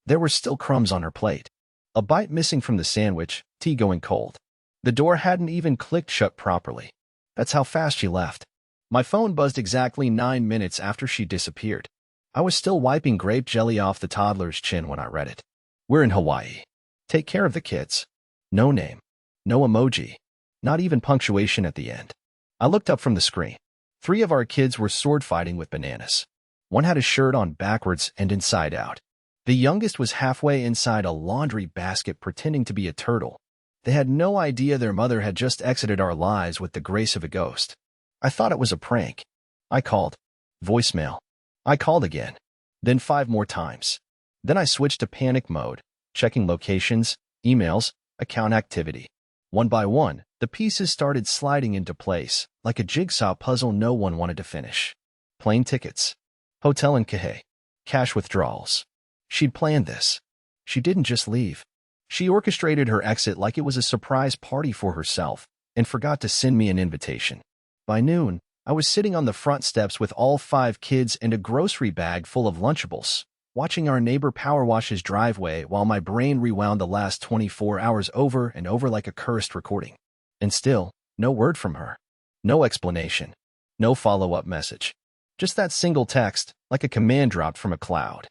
There were still crumbs on her plate. A bite missing from the sandwich, tea going cold. The door hadn't even clicked shut properly. That's how fast she left. My phone buzzed exactly 9 minutes after she disappeared. I was still wiping grape jelly off the toddler's chin when I read it. We're in Hawaii. Take care of the kids. No name. No emoji. Not even punctuation at the end. I looked up from the screen. 3 of our kids were sword fighting with bananas. One had his shirt on backwards and inside out. The youngest was halfway inside a laundry basket pretending to be a turtle. They had no idea their mother had just exited our lives with the grace of a ghost. I thought it was a prank. I called. Voicemail. I called again. Then 5 more times. Then I switched to panic mode, checking locations, emails, account activity. One by one, the pieces started sliding into place, like a jigsaw puzzle no one wanted to finish. Plane tickets. Hotel in Kihei. Cash withdrawals. She'd planned this. She didn't just leave. She orchestrated her exit like it was a surprise party for herself and forgot to send me an invitation. By noon, I was sitting on the front steps with all 5 kids and a grocery bag full of Lunchables, watching our neighbor power wash his driveway while my brain rewound the last 24 hours over and over like a cursed recording. And still, no word from her. No explanation. No follow-up message. Just that single text, like a command dropped from a cloud.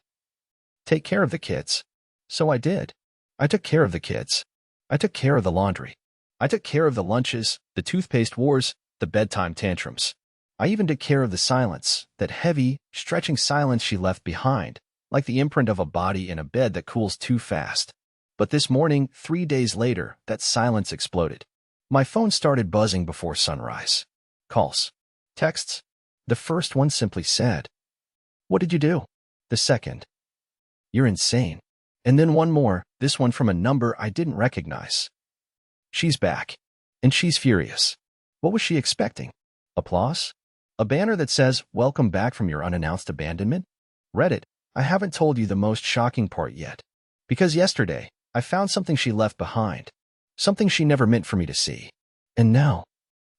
Take care of the kids. So I did. I took care of the kids. I took care of the laundry. I took care of the lunches, the toothpaste wars, the bedtime tantrums. I even took care of the silence, that heavy, stretching silence she left behind, like the imprint of a body in a bed that cools too fast. But this morning, 3 days later, that silence exploded. My phone started buzzing before sunrise. Calls. Texts. The first one simply said, "What did you do?" The second, "You're insane." And then one more, this one from a number I didn't recognize. She's back. And she's furious. What was she expecting? Applause? A banner that says, "Welcome back from your unannounced abandonment"? Reddit, I haven't told you the most shocking part yet. Because yesterday, I found something she left behind. Something she never meant for me to see. And now,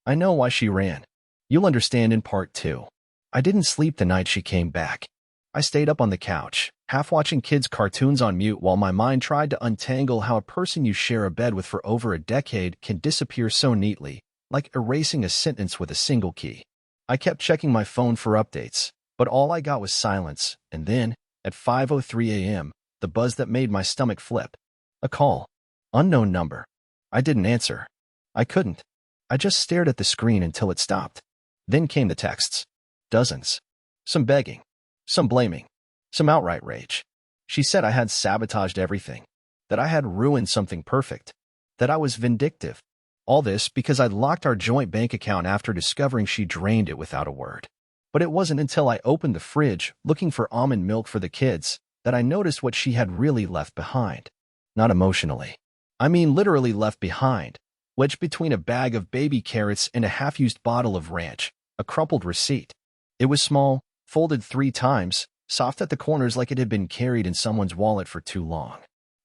I know why she ran. You'll understand in part 2. I didn't sleep the night she came back. I stayed up on the couch, half watching kids' cartoons on mute while my mind tried to untangle how a person you share a bed with for over a decade can disappear so neatly, like erasing a sentence with a single key. I kept checking my phone for updates, but all I got was silence, and then, at 5:03 a.m., the buzz that made my stomach flip. A call. Unknown number. I didn't answer. I couldn't. I just stared at the screen until it stopped. Then came the texts. Dozens. Some begging. Some blaming. Some outright rage. She said I had sabotaged everything. That I had ruined something perfect. That I was vindictive. All this because I'd locked our joint bank account after discovering she drained it without a word. But it wasn't until I opened the fridge, looking for almond milk for the kids, that I noticed what she had really left behind. Not emotionally. I mean literally left behind. Wedged between a bag of baby carrots and a half-used bottle of ranch. A crumpled receipt. It was small, folded 3 times, soft at the corners like it had been carried in someone's wallet for too long.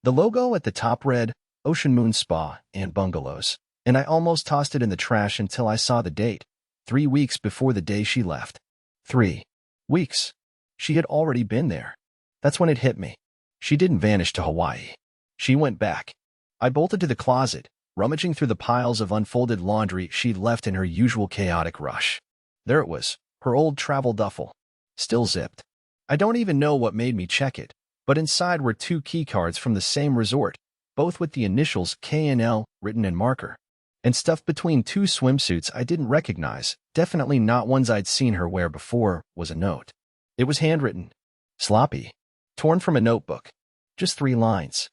The logo at the top read, Ocean Moon Spa and Bungalows, and I almost tossed it in the trash until I saw the date. 3 weeks before the day she left. 3 weeks. She had already been there. That's when it hit me. She didn't vanish to Hawaii. She went back. I bolted to the closet, rummaging through the piles of unfolded laundry she'd left in her usual chaotic rush. There it was, her old travel duffel. Still zipped. I don't even know what made me check it, but inside were 2 keycards from the same resort, both with the initials K&L written in marker. And stuffed between 2 swimsuits I didn't recognize, definitely not ones I'd seen her wear before, was a note. It was handwritten. Sloppy. Torn from a notebook. Just 3 lines.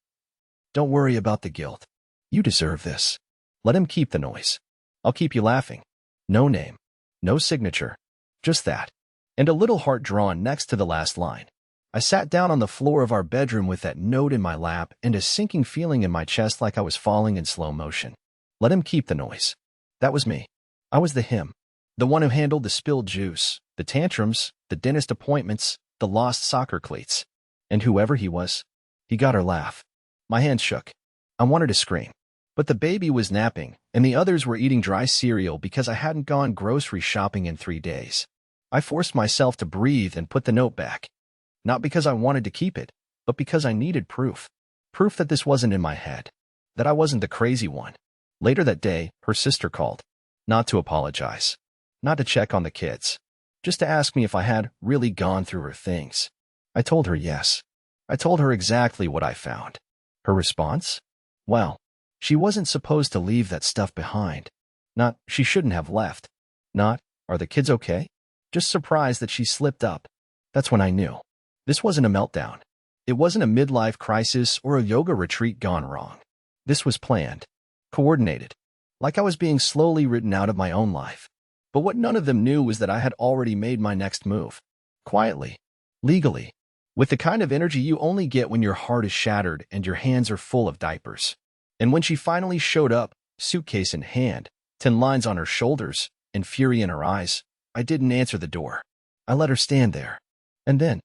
Don't worry about the guilt. You deserve this. Let him keep the noise. I'll keep you laughing. No name. No signature. Just that. And a little heart drawn next to the last line. I sat down on the floor of our bedroom with that note in my lap and a sinking feeling in my chest like I was falling in slow motion. Let him keep the noise. That was me. I was the him. The one who handled the spilled juice, the tantrums, the dentist appointments, the lost soccer cleats. And whoever he was, he got her laugh. My hands shook. I wanted to scream. But the baby was napping, and the others were eating dry cereal because I hadn't gone grocery shopping in 3 days. I forced myself to breathe and put the note back. Not because I wanted to keep it, but because I needed proof. Proof that this wasn't in my head, that I wasn't the crazy one. Later that day, her sister called. Not to apologize. Not to check on the kids. Just to ask me if I had really gone through her things. I told her yes. I told her exactly what I found. Her response? Well, she wasn't supposed to leave that stuff behind. Not, she shouldn't have left. Not, are the kids okay? Just surprised that she slipped up. That's when I knew. This wasn't a meltdown. It wasn't a midlife crisis or a yoga retreat gone wrong. This was planned. Coordinated. Like I was being slowly written out of my own life. But what none of them knew was that I had already made my next move. Quietly. Legally. With the kind of energy you only get when your heart is shattered and your hands are full of diapers. And when she finally showed up, suitcase in hand, 10 lines on her shoulders, and fury in her eyes, I didn't answer the door. I let her stand there. And then,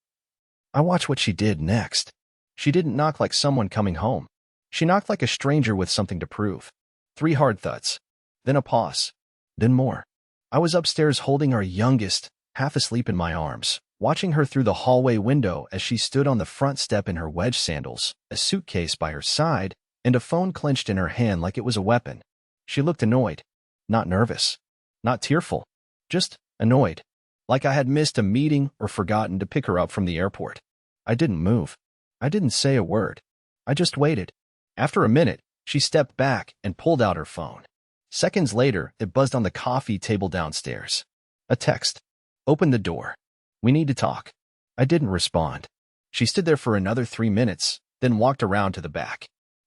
I watched what she did next. She didn't knock like someone coming home. She knocked like a stranger with something to prove. 3 hard thuds. Then a pause. Then more. I was upstairs holding our youngest, half asleep in my arms, watching her through the hallway window as she stood on the front step in her wedge sandals, a suitcase by her side, and a phone clenched in her hand like it was a weapon. She looked annoyed. Not nervous. Not tearful. Just annoyed. Like I had missed a meeting or forgotten to pick her up from the airport. I didn't move. I didn't say a word. I just waited. After a minute, she stepped back and pulled out her phone. Seconds later, it buzzed on the coffee table downstairs. A text. Open the door. We need to talk. I didn't respond. She stood there for another 3 minutes, then walked around to the back.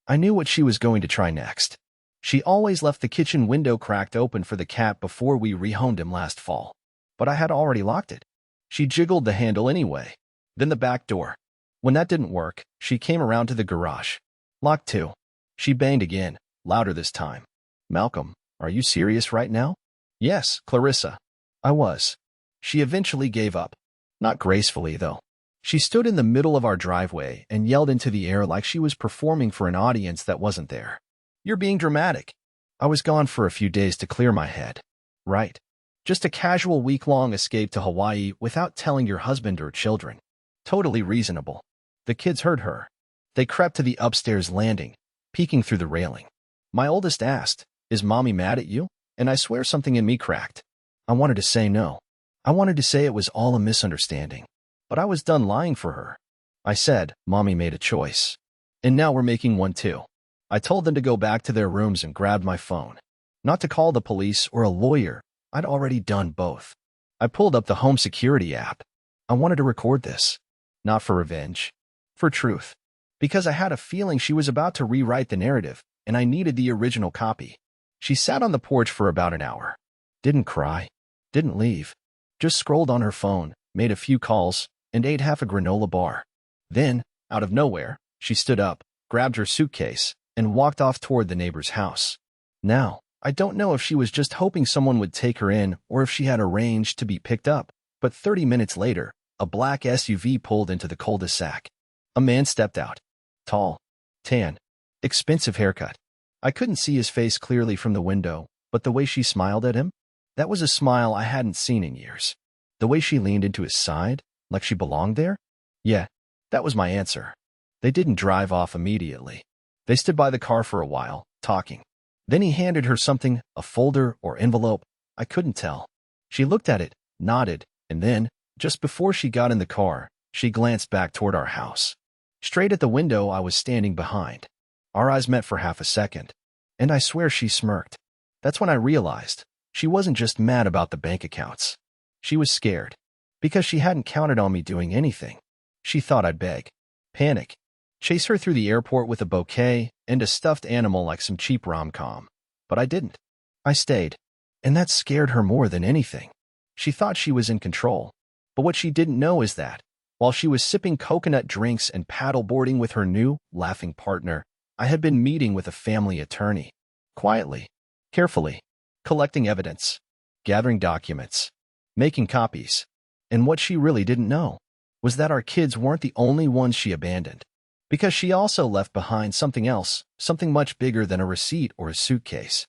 I knew what she was going to try next. She always left the kitchen window cracked open for the cat before we rehomed him last fall. But I had already locked it. She jiggled the handle anyway. Then the back door. When that didn't work, she came around to the garage. Locked too. She banged again, louder this time. Malcolm, are you serious right now? Yes, Clarissa. I was. She eventually gave up. Not gracefully, though. She stood in the middle of our driveway and yelled into the air like she was performing for an audience that wasn't there. You're being dramatic. I was gone for a few days to clear my head. Right. Just a casual week-long escape to Hawaii without telling your husband or children. Totally reasonable. The kids heard her. They crept to the upstairs landing, peeking through the railing. My oldest asked, "Is Mommy mad at you?" And I swear something in me cracked. I wanted to say no. I wanted to say it was all a misunderstanding. But I was done lying for her. I said, Mommy made a choice. And now we're making one too. I told them to go back to their rooms and grabbed my phone. Not to call the police or a lawyer. I'd already done both. I pulled up the home security app. I wanted to record this. Not for revenge. For truth. Because I had a feeling she was about to rewrite the narrative, and I needed the original copy. She sat on the porch for about an hour. Didn't cry. Didn't leave. Just scrolled on her phone, made a few calls, and ate half a granola bar. Then, out of nowhere, she stood up, grabbed her suitcase, and walked off toward the neighbor's house. Now, I don't know if she was just hoping someone would take her in or if she had arranged to be picked up, but 30 minutes later, a black SUV pulled into the cul-de-sac. A man stepped out. Tall. Tan. Expensive haircut. I couldn't see his face clearly from the window, but the way she smiled at him, that was a smile I hadn't seen in years. The way she leaned into his side, like she belonged there? Yeah, that was my answer. They didn't drive off immediately. They stood by the car for a while, talking. Then he handed her something, a folder or envelope. I couldn't tell. She looked at it, nodded, and then, just before she got in the car, she glanced back toward our house. Straight at the window I was standing behind. Our eyes met for half a second, and I swear she smirked. That's when I realized she wasn't just mad about the bank accounts. She was scared, because she hadn't counted on me doing anything. She thought I'd beg, panic, chase her through the airport with a bouquet and a stuffed animal like some cheap rom-com. But I didn't. I stayed, and that scared her more than anything. She thought she was in control, but what she didn't know is that, while she was sipping coconut drinks and paddleboarding with her new, laughing partner, I had been meeting with a family attorney. Quietly, carefully, collecting evidence, gathering documents, making copies. And what she really didn't know was that our kids weren't the only ones she abandoned, because she also left behind something else, something much bigger than a receipt or a suitcase.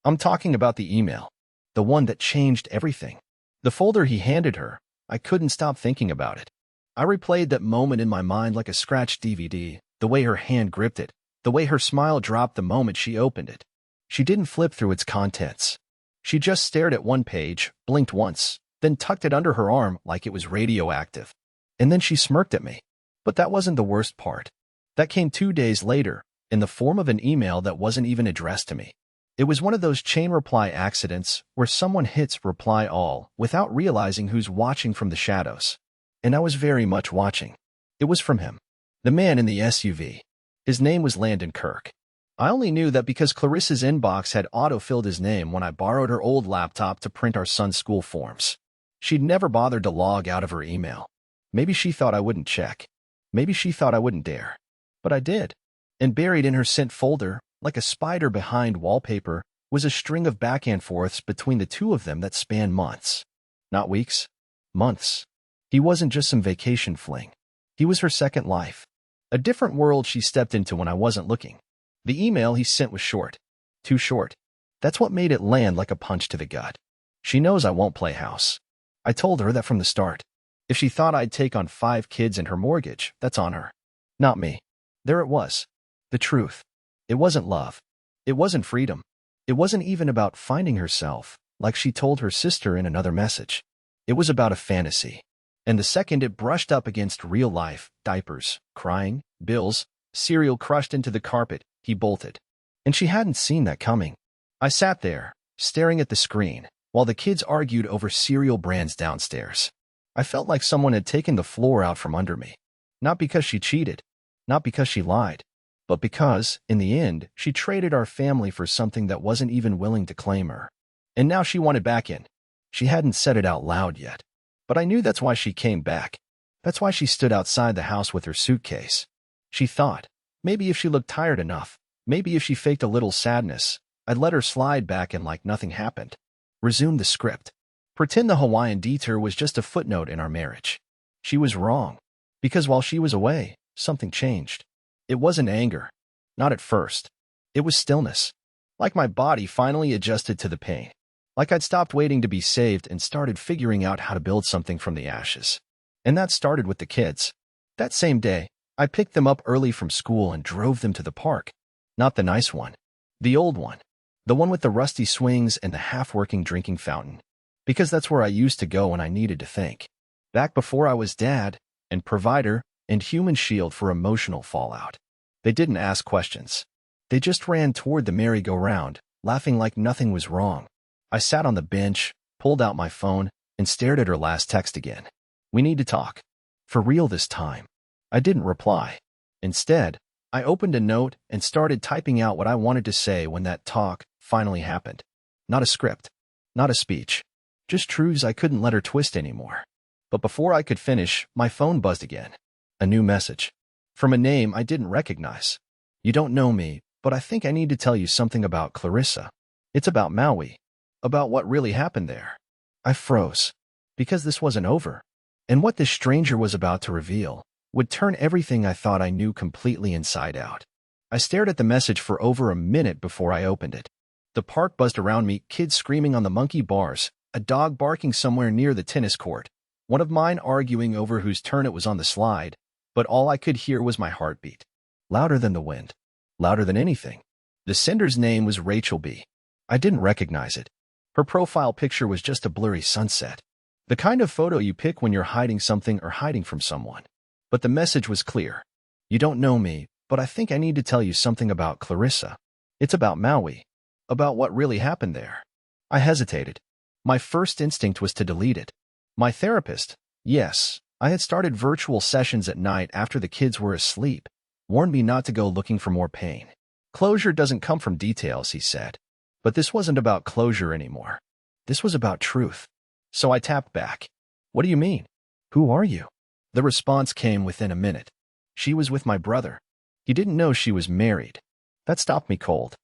I'm talking about the email, the one that changed everything. The folder he handed her, I couldn't stop thinking about it. I replayed that moment in my mind like a scratched DVD, the way her hand gripped it, the way her smile dropped the moment she opened it. She didn't flip through its contents. She just stared at one page, blinked once, then tucked it under her arm like it was radioactive. And then she smirked at me. But that wasn't the worst part. That came 2 days later, in the form of an email that wasn't even addressed to me. It was one of those chain reply accidents where someone hits reply all without realizing who's watching from the shadows. And I was very much watching. It was from him. The man in the SUV. His name was Landon Kirk. I only knew that because Clarissa's inbox had auto-filled his name when I borrowed her old laptop to print our son's school forms. She'd never bothered to log out of her email. Maybe she thought I wouldn't check. Maybe she thought I wouldn't dare. But I did. And buried in her sent folder, like a spider behind wallpaper, was a string of back and forths between the two of them that spanned months. Not weeks. Months. He wasn't just some vacation fling. He was her second life. A different world she stepped into when I wasn't looking. The email he sent was short. Too short. That's what made it land like a punch to the gut. She knows I won't play house. I told her that from the start. If she thought I'd take on 5 kids and her mortgage, that's on her. Not me. There it was. The truth. It wasn't love. It wasn't freedom. It wasn't even about finding herself, like she told her sister in another message. It was about a fantasy. And the second it brushed up against real life, diapers, crying, bills, cereal crushed into the carpet, he bolted. And she hadn't seen that coming. I sat there, staring at the screen, while the kids argued over cereal brands downstairs. I felt like someone had taken the floor out from under me. Not because she cheated, not because she lied, but because, in the end, she traded our family for something that wasn't even willing to claim her. And now she wanted back in. She hadn't said it out loud yet. But I knew that's why she came back. That's why she stood outside the house with her suitcase. She thought, maybe if she looked tired enough, maybe if she faked a little sadness, I'd let her slide back in like nothing happened. Resume the script. Pretend the Hawaiian detour was just a footnote in our marriage. She was wrong. Because while she was away, something changed. It wasn't anger. Not at first. It was stillness. Like my body finally adjusted to the pain. Like I'd stopped waiting to be saved and started figuring out how to build something from the ashes. And that started with the kids. That same day, I picked them up early from school and drove them to the park. Not the nice one. The old one. The one with the rusty swings and the half-working drinking fountain. Because that's where I used to go when I needed to think. Back before I was dad, and provider, and human shield for emotional fallout. They didn't ask questions. They just ran toward the merry-go-round, laughing like nothing was wrong. I sat on the bench, pulled out my phone, and stared at her last text again. We need to talk. For real this time. I didn't reply. Instead, I opened a note and started typing out what I wanted to say when that talk finally happened. Not a script. Not a speech. Just truths I couldn't let her twist anymore. But before I could finish, my phone buzzed again. A new message. From a name I didn't recognize. You don't know me, but I think I need to tell you something about Clarissa. It's about Maui. About what really happened there. I froze. Because this wasn't over. And what this stranger was about to reveal would turn everything I thought I knew completely inside out. I stared at the message for over a minute before I opened it. The park buzzed around me, kids screaming on the monkey bars, a dog barking somewhere near the tennis court, one of mine arguing over whose turn it was on the slide, but all I could hear was my heartbeat. Louder than the wind. Louder than anything. The sender's name was Rachel B. I didn't recognize it. Her profile picture was just a blurry sunset. The kind of photo you pick when you're hiding something or hiding from someone. But the message was clear. You don't know me, but I think I need to tell you something about Clarissa. It's about Maui. About what really happened there. I hesitated. My first instinct was to delete it. My therapist, yes, I had started virtual sessions at night after the kids were asleep, warned me not to go looking for more pain. Closure doesn't come from details, he said. But this wasn't about closure anymore. This was about truth. So I tapped back. What do you mean? Who are you? The response came within a minute. She was with my brother. He didn't know she was married. That stopped me cold.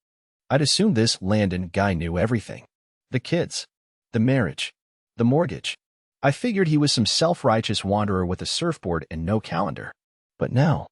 I'd assumed this Landon guy knew everything. The kids. The marriage. The mortgage. I figured he was some self-righteous wanderer with a surfboard and no calendar. But now,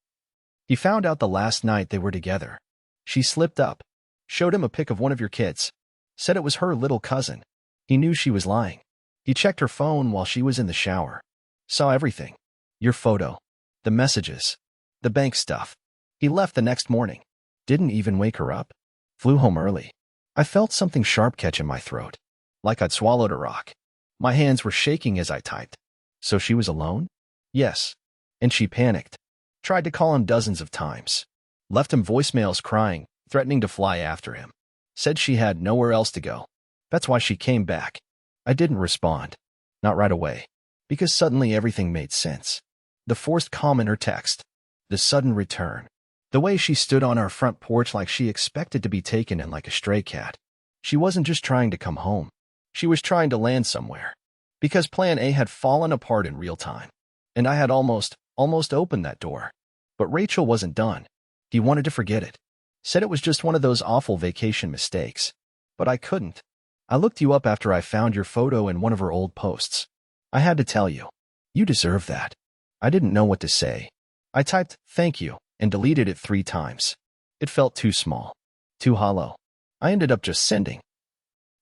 he found out the last night they were together. She slipped up, showed him a pic of one of your kids, said it was her little cousin. He knew she was lying. He checked her phone while she was in the shower. Saw everything. Your photo. The messages. The bank stuff. He left the next morning. Didn't even wake her up. Flew home early. I felt something sharp catch in my throat, like I'd swallowed a rock. My hands were shaking as I typed. So she was alone? Yes. And she panicked. Tried to call him dozens of times. Left him voicemails crying, threatening to fly after him. Said she had nowhere else to go. That's why she came back. I didn't respond. Not right away. Because suddenly everything made sense. The forced calm in her text. The sudden return. The way she stood on our front porch like she expected to be taken in like a stray cat. She wasn't just trying to come home. She was trying to land somewhere. Because Plan A had fallen apart in real time. And I had almost opened that door. But Rachel wasn't done. He wanted to forget it. Said it was just one of those awful vacation mistakes. But I couldn't. I looked you up after I found your photo in one of her old posts. I had to tell you. You deserve that. I didn't know what to say. I typed, thank you, and deleted it 3 times. It felt too small. Too hollow. I ended up just sending.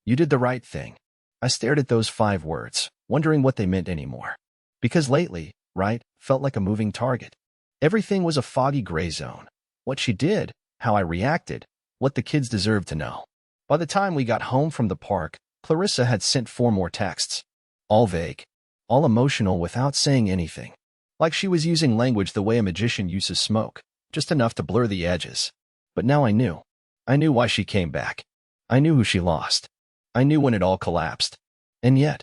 You did the right thing. I stared at those 5 words, wondering what they meant anymore. Because lately, right, felt like a moving target. Everything was a foggy gray zone. What she did, how I reacted, what the kids deserved to know. By the time we got home from the park, Clarissa had sent 4 more texts. All vague. All emotional without saying anything. Like she was using language the way a magician uses smoke, just enough to blur the edges. But now I knew. I knew why she came back. I knew who she lost. I knew when it all collapsed. And yet,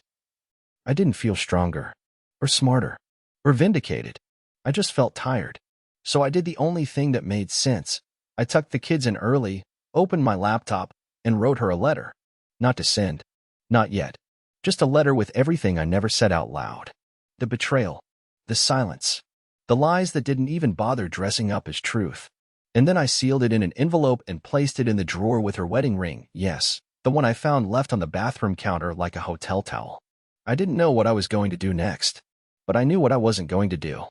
I didn't feel stronger, or smarter, or vindicated. I just felt tired. So I did the only thing that made sense. I tucked the kids in early, opened my laptop, and wrote her a letter. Not to send. Not yet. Just a letter with everything I never said out loud. The betrayal. The silence. The lies that didn't even bother dressing up as truth. And then I sealed it in an envelope and placed it in the drawer with her wedding ring, yes, the one I found left on the bathroom counter like a hotel towel. I didn't know what I was going to do next. But I knew what I wasn't going to do.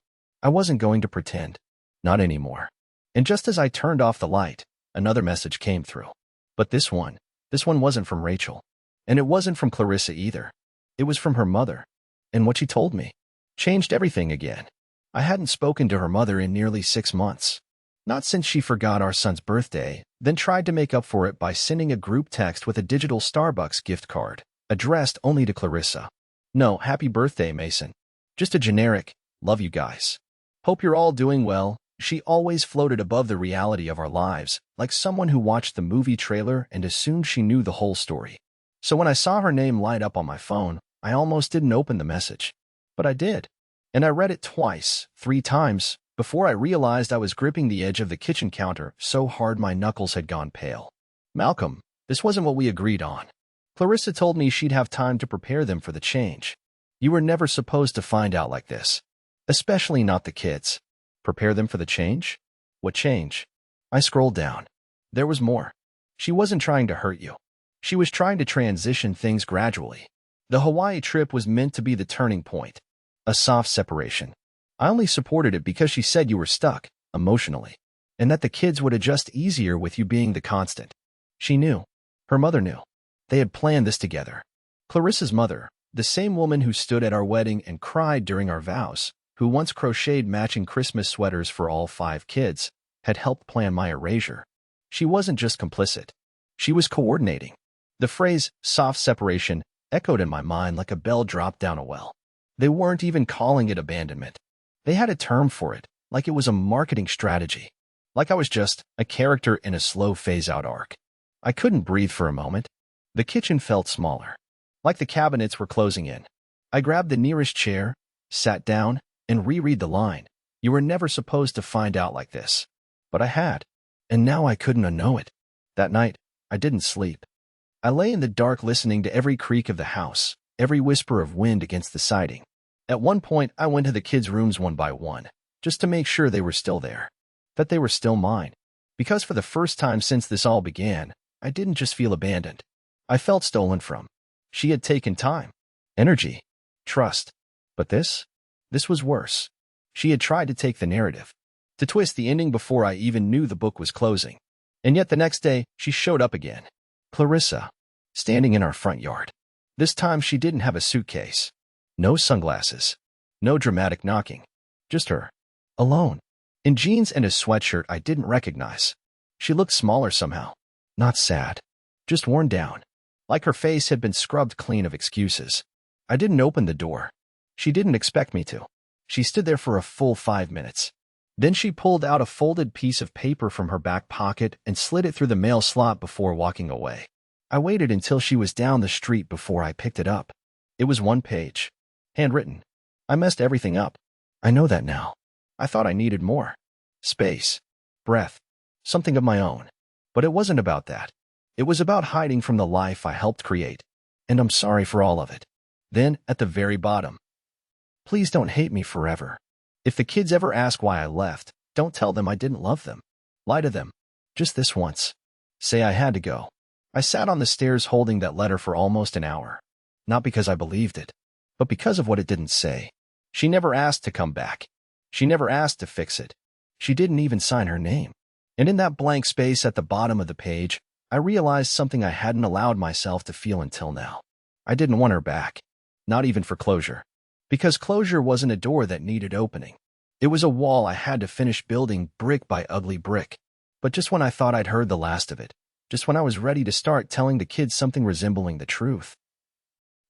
I wasn't going to pretend. Not anymore. And just as I turned off the light, another message came through. But this one wasn't from Rachel. And it wasn't from Clarissa either. It was from her mother. And what she told me changed everything again. I hadn't spoken to her mother in nearly 6 months. Not since she forgot our son's birthday, then tried to make up for it by sending a group text with a digital Starbucks gift card, addressed only to Clarissa. No, happy birthday, Mason. Just a generic, love you guys. Hope you're all doing well. She always floated above the reality of our lives, like someone who watched the movie trailer and assumed she knew the whole story. So when I saw her name light up on my phone, I almost didn't open the message. But I did. And I read it twice, 3 times, before I realized I was gripping the edge of the kitchen counter so hard my knuckles had gone pale. Malcolm, this wasn't what we agreed on. Clarissa told me she'd have time to prepare them for the change. You were never supposed to find out like this. Especially not the kids. Prepare them for the change? What change? I scrolled down. There was more. She wasn't trying to hurt you. She was trying to transition things gradually. The Hawaii trip was meant to be the turning point. A soft separation. I only supported it because she said you were stuck, emotionally, and that the kids would adjust easier with you being the constant. She knew. Her mother knew. They had planned this together. Clarissa's mother, the same woman who stood at our wedding and cried during our vows, who once crocheted matching Christmas sweaters for all 5 kids, had helped plan my erasure. She wasn't just complicit. She was coordinating. The phrase, soft separation, echoed in my mind like a bell dropped down a well. They weren't even calling it abandonment. They had a term for it, like it was a marketing strategy. Like I was just a character in a slow phase-out arc. I couldn't breathe for a moment. The kitchen felt smaller. Like the cabinets were closing in. I grabbed the nearest chair, sat down, and reread the line. You were never supposed to find out like this. But I had. And now I couldn't unknow it. That night, I didn't sleep. I lay in the dark listening to every creak of the house, every whisper of wind against the siding. At one point, I went to the kids' rooms one by one, just to make sure they were still there. That they were still mine. Because for the first time since this all began, I didn't just feel abandoned. I felt stolen from. She had taken time, energy, trust. But this was worse. She had tried to take the narrative, to twist the ending before I even knew the book was closing. And yet the next day, she showed up again. Clarissa, standing in our front yard. This time she didn't have a suitcase. No sunglasses. No dramatic knocking. Just her. Alone. In jeans and a sweatshirt I didn't recognize. She looked smaller somehow. Not sad. Just worn down. Like her face had been scrubbed clean of excuses. I didn't open the door. She didn't expect me to. She stood there for a full 5 minutes. Then she pulled out a folded piece of paper from her back pocket and slid it through the mail slot before walking away. I waited until she was down the street before I picked it up. It was 1 page. Handwritten. I messed everything up. I know that now. I thought I needed more. Space. Breath. Something of my own. But it wasn't about that. It was about hiding from the life I helped create. And I'm sorry for all of it. Then, at the very bottom. Please don't hate me forever. If the kids ever ask why I left, don't tell them I didn't love them. Lie to them. Just this once. Say I had to go. I sat on the stairs holding that letter for almost an hour. Not because I believed it, but because of what it didn't say. She never asked to come back. She never asked to fix it. She didn't even sign her name. And in that blank space at the bottom of the page, I realized something I hadn't allowed myself to feel until now. I didn't want her back. Not even for closure. Because closure wasn't a door that needed opening. It was a wall I had to finish building brick by ugly brick. But just when I thought I'd heard the last of it, just when I was ready to start telling the kids something resembling the truth.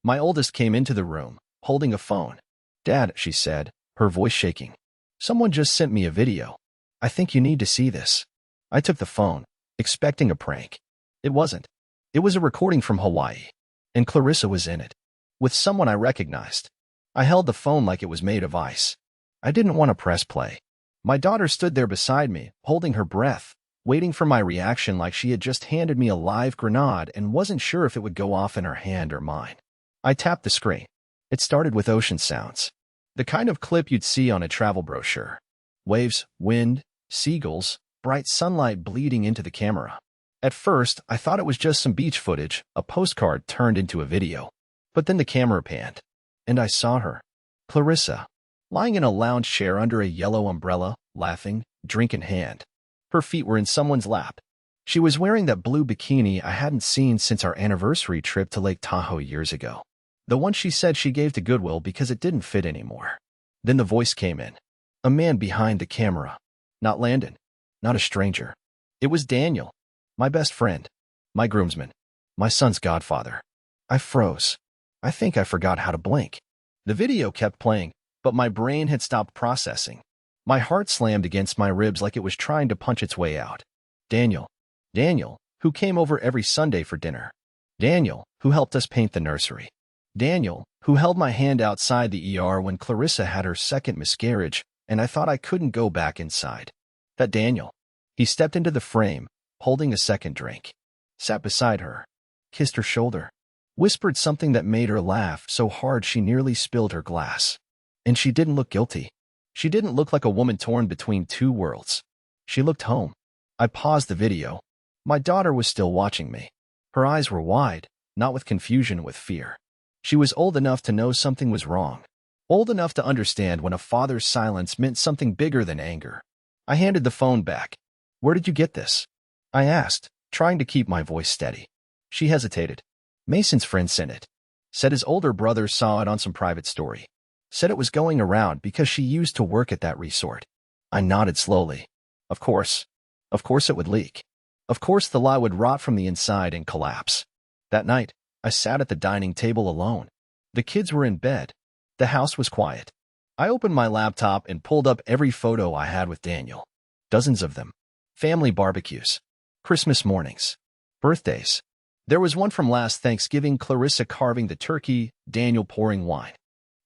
My oldest came into the room, holding a phone. Dad, she said, her voice shaking. Someone just sent me a video. I think you need to see this. I took the phone, expecting a prank. It wasn't. It was a recording from Hawaii. And Clarissa was in it. With someone I recognized. I held the phone like it was made of ice. I didn't want to press play. My daughter stood there beside me, holding her breath, waiting for my reaction like she had just handed me a live grenade and wasn't sure if it would go off in her hand or mine. I tapped the screen. It started with ocean sounds. The kind of clip you'd see on a travel brochure. Waves, wind, seagulls, bright sunlight bleeding into the camera. At first, I thought it was just some beach footage, a postcard turned into a video. But then the camera panned, and I saw her, Clarissa, lying in a lounge chair under a yellow umbrella, laughing, drink in hand. Her feet were in someone's lap. She was wearing that blue bikini I hadn't seen since our anniversary trip to Lake Tahoe years ago. The one she said she gave to Goodwill because it didn't fit anymore. Then the voice came in. A man behind the camera. Not Landon. Not a stranger. It was Daniel. My best friend. My groomsman. My son's godfather. I froze. I think I forgot how to blink. The video kept playing, but my brain had stopped processing. My heart slammed against my ribs like it was trying to punch its way out. Daniel. Daniel, who came over every Sunday for dinner. Daniel, who helped us paint the nursery. Daniel, who held my hand outside the ER when Clarissa had her second miscarriage, and I thought I couldn't go back inside. That Daniel. He stepped into the frame, holding a second drink. Sat beside her. Kissed her shoulder. Whispered something that made her laugh so hard she nearly spilled her glass. And she didn't look guilty. She didn't look like a woman torn between two worlds. She looked home. I paused the video. My daughter was still watching me. Her eyes were wide, not with confusion, with fear. She was old enough to know something was wrong. Old enough to understand when a father's silence meant something bigger than anger. I handed the phone back. Where did you get this? I asked, trying to keep my voice steady. She hesitated. Mason's friend sent it. Said his older brother saw it on some private story. Said it was going around because she used to work at that resort. I nodded slowly. Of course. Of course it would leak. Of course the lie would rot from the inside and collapse. That night, I sat at the dining table alone. The kids were in bed. The house was quiet. I opened my laptop and pulled up every photo I had with Daniel. Dozens of them. Family barbecues. Christmas mornings. Birthdays. There was one from last Thanksgiving, Clarissa carving the turkey, Daniel pouring wine.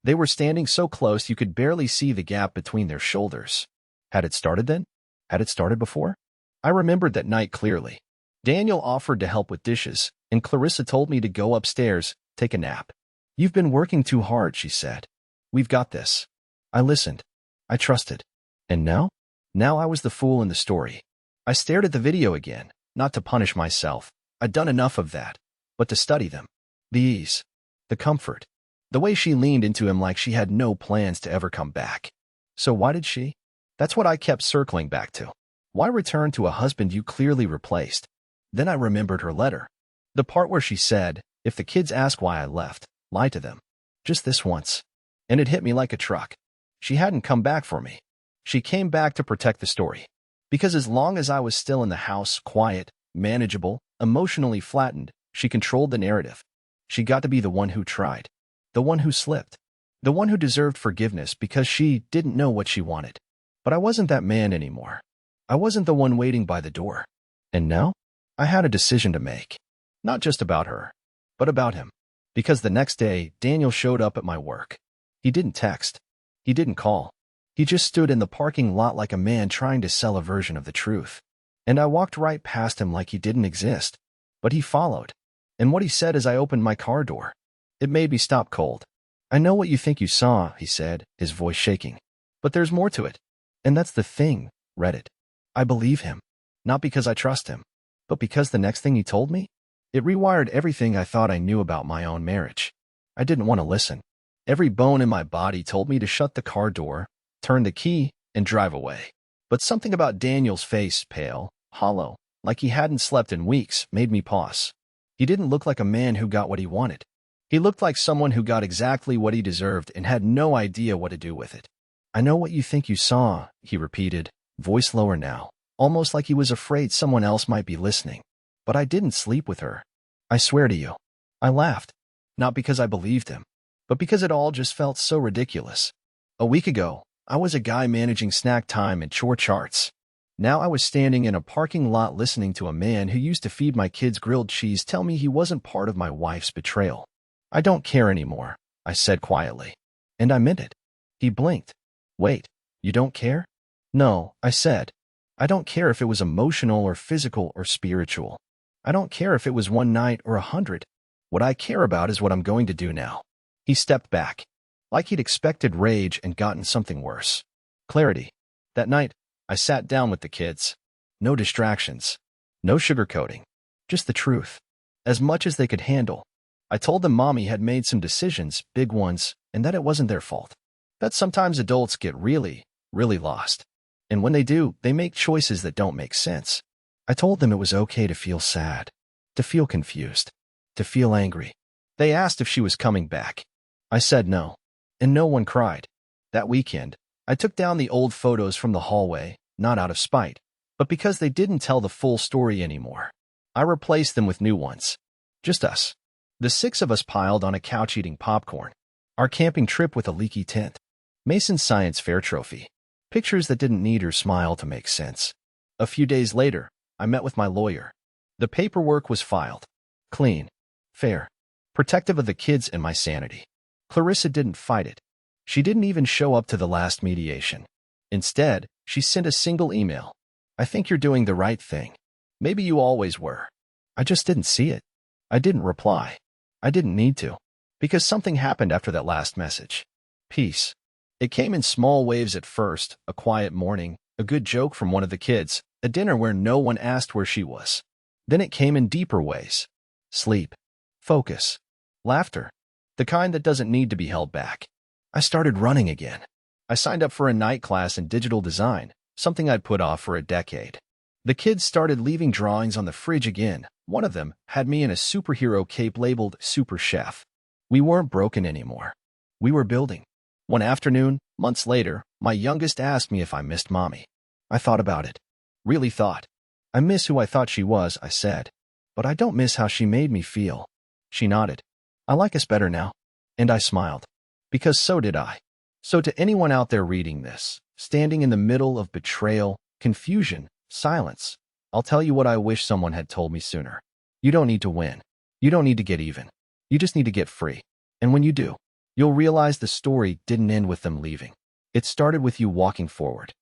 They were standing so close you could barely see the gap between their shoulders. Had it started then? Had it started before? I remembered that night clearly. Daniel offered to help with dishes, and Clarissa told me to go upstairs, take a nap. You've been working too hard, she said. We've got this. I listened. I trusted. And now? Now I was the fool in the story. I stared at the video again, not to punish myself. I'd done enough of that, but to study them. The ease. The comfort. The way she leaned into him like she had no plans to ever come back. So why did she? That's what I kept circling back to. Why return to a husband you clearly replaced? Then I remembered her letter. The part where she said, if the kids ask why I left, lie to them. Just this once. And it hit me like a truck. She hadn't come back for me. She came back to protect the story. Because as long as I was still in the house, quiet, manageable, emotionally flattened, she controlled the narrative. She got to be the one who tried, the one who slipped, the one who deserved forgiveness because she didn't know what she wanted. But I wasn't that man anymore. I wasn't the one waiting by the door. And now, I had a decision to make. Not just about her, but about him. Because the next day, Daniel showed up at my work. He didn't text. He didn't call. He just stood in the parking lot like a man trying to sell a version of the truth. And I walked right past him like he didn't exist. But he followed. And what he said as I opened my car door, it made me stop cold. "I know what you think you saw," he said, his voice shaking. "But there's more to it. And that's the thing, Reddit. I believe him. Not because I trust him, but because the next thing he told me, it rewired everything I thought I knew about my own marriage. I didn't want to listen. Every bone in my body told me to shut the car door, turn the key, and drive away. But something about Daniel's face, pale, hollow, like he hadn't slept in weeks, made me pause. He didn't look like a man who got what he wanted. He looked like someone who got exactly what he deserved and had no idea what to do with it. "I know what you think you saw," he repeated, voice lower now, almost like he was afraid someone else might be listening. "But I didn't sleep with her. I swear to you." I laughed, not because I believed him, but because it all just felt so ridiculous. A week ago, I was a guy managing snack time and chore charts. Now I was standing in a parking lot listening to a man who used to feed my kids grilled cheese tell me he wasn't part of my wife's betrayal. "I don't care anymore," I said quietly. And I meant it. He blinked. "Wait, you don't care?" "No," I said. "I don't care if it was emotional or physical or spiritual. I don't care if it was one night or 100. What I care about is what I'm going to do now." He stepped back, like he'd expected rage and gotten something worse. Clarity. That night, I sat down with the kids. No distractions. No sugarcoating. Just the truth. As much as they could handle. I told them Mommy had made some decisions, big ones, and that it wasn't their fault. That sometimes adults get really, really lost. And when they do, they make choices that don't make sense. I told them it was okay to feel sad, to feel confused, to feel angry. They asked if she was coming back. I said no. And no one cried. That weekend, I took down the old photos from the hallway, not out of spite, but because they didn't tell the full story anymore. I replaced them with new ones. Just us. The 6 of us piled on a couch eating popcorn. Our camping trip with a leaky tent. Mason's science fair trophy. Pictures that didn't need her smile to make sense. A few days later, I met with my lawyer. The paperwork was filed. Clean. Fair. Protective of the kids and my sanity. Clarissa didn't fight it. She didn't even show up to the last mediation. Instead, she sent a single email. "I think you're doing the right thing. Maybe you always were." I just didn't see it. I didn't reply. I didn't need to. Because something happened after that last message. Peace. It came in small waves at first, a quiet morning, a good joke from one of the kids, a dinner where no one asked where she was. Then it came in deeper ways. Sleep. Focus. Laughter. The kind that doesn't need to be held back. I started running again. I signed up for a night class in digital design, something I'd put off for a decade. The kids started leaving drawings on the fridge again. One of them had me in a superhero cape labeled Super Chef. We weren't broken anymore. We were building. One afternoon, months later, my youngest asked me if I missed Mommy. I thought about it. Really thought. "I miss who I thought she was," I said. "But I don't miss how she made me feel." She nodded. "I like us better now." And I smiled. Because so did I. So to anyone out there reading this, standing in the middle of betrayal, confusion, silence, I'll tell you what I wish someone had told me sooner. You don't need to win. You don't need to get even. You just need to get free. And when you do, you'll realize the story didn't end with them leaving. It started with you walking forward.